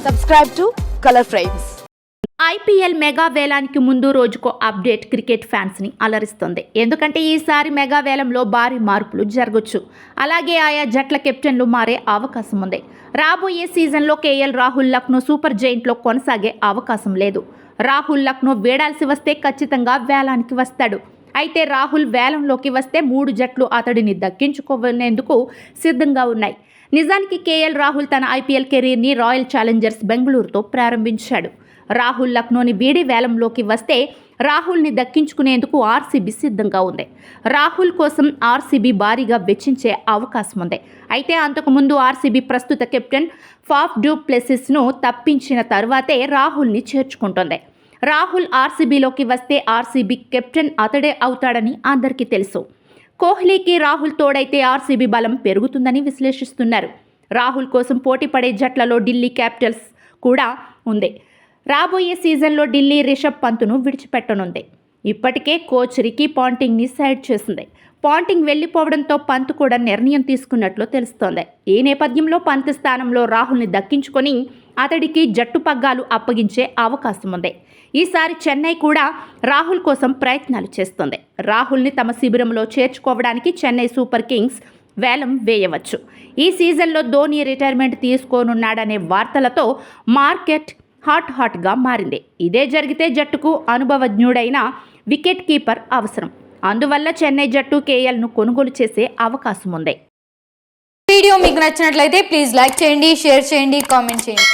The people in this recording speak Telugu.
Subscribe to Color Frames. IPL mega వేలానికి ముందు రోజుకో అప్డేట్ క్రికెట్ ఫ్యాన్స్ని అలరిస్తుంది. ఎందుకంటే ఈసారి మెగా వేలంలో భారీ మార్పులు జరగొచ్చు. అలాగే ఆయా జట్ల కెప్టెన్లు మారే అవకాశం ఉంది. రాబోయే సీజన్లో కేఎల్ రాహుల్ లక్నో సూపర్ జైంట్లో కొనసాగే అవకాశం లేదు. రాహుల్ లక్నో వేడాల్సి వస్తే ఖచ్చితంగా వేలానికి వస్తాడు. అయితే రాహుల్ వేలంలోకి వస్తే 3 జట్లు అతడిని దక్కించుకునేందుకు సిద్ధంగా ఉన్నాయి. నిజానికి కేఎల్ రాహుల్ తన ఐపీఎల్ కెరీర్ని రాయల్ ఛాలెంజర్స్ బెంగళూరుతో ప్రారంభించాడు. రాహుల్ లక్నోని వీడి వేలంలోకి వస్తే రాహుల్ని దక్కించుకునేందుకు ఆర్సీబీ సిద్ధంగా ఉంది. రాహుల్ కోసం ఆర్సీబీ భారీగా వెచ్చించే అవకాశం ఉంది. అయితే అంతకుముందు ఆర్సీబీ ప్రస్తుత కెప్టెన్ ఫాఫ్ డు ప్లెసిస్ను తప్పించిన తర్వాతే రాహుల్ని చేర్చుకుంటుంది. రాహుల్ ఆర్సీబీలోకి వస్తే ఆర్సీబీ కెప్టెన్ అతడే అవుతాడని అందరికీ తెలుసు. కోహ్లీకి రాహుల్ తోడైతే ఆర్సీబీ బలం పెరుగుతుందని విశ్లేషిస్తున్నారు. రాహుల్ కోసం పోటీ పడే జట్లలో ఢిల్లీ క్యాపిటల్స్ కూడా ఉంది. రాబోయే సీజన్లో ఢిల్లీ రిషబ్ పంత్ను విడిచిపెట్టనుంది. ఇప్పటికే కోచ్ రికీ పాంటింగ్ని సైడ్ చేసింది. పాంటింగ్ వెళ్లిపోవడంతో పంత్ కూడా నిర్ణయం తీసుకున్నట్లు తెలుస్తోంది. ఈ నేపథ్యంలో పంత్ స్థానంలో రాహుల్ని దక్కించుకొని అతడికి జట్టు పగ్గాలు అప్పగించే అవకాశం ఉంది. ఈసారి చెన్నై కూడా రాహుల్ కోసం ప్రయత్నాలు చేస్తోంది. రాహుల్ని తమ శిబిరంలో చేర్చుకోవడానికి చెన్నై సూపర్ కింగ్స్ వేలం వేయవచ్చు. ఈ సీజన్లో ధోని రిటైర్మెంట్ తీసుకోనున్నాడనే వార్తలతో మార్కెట్ హాట్గా మారింది. ఇదే జరిగితే జట్టుకు అనుభవజ్ఞుడైన వికెట్ కీపర్ అవసరం. అందువల్ల చెన్నై జట్టు కేఎల్ను కొనుగోలు చేసే అవకాశం ఉంది. వీడియో మీకు నచ్చినట్లయితే ప్లీజ్ లైక్ చేయండి, షేర్ చేయండి, కామెంట్ చేయండి.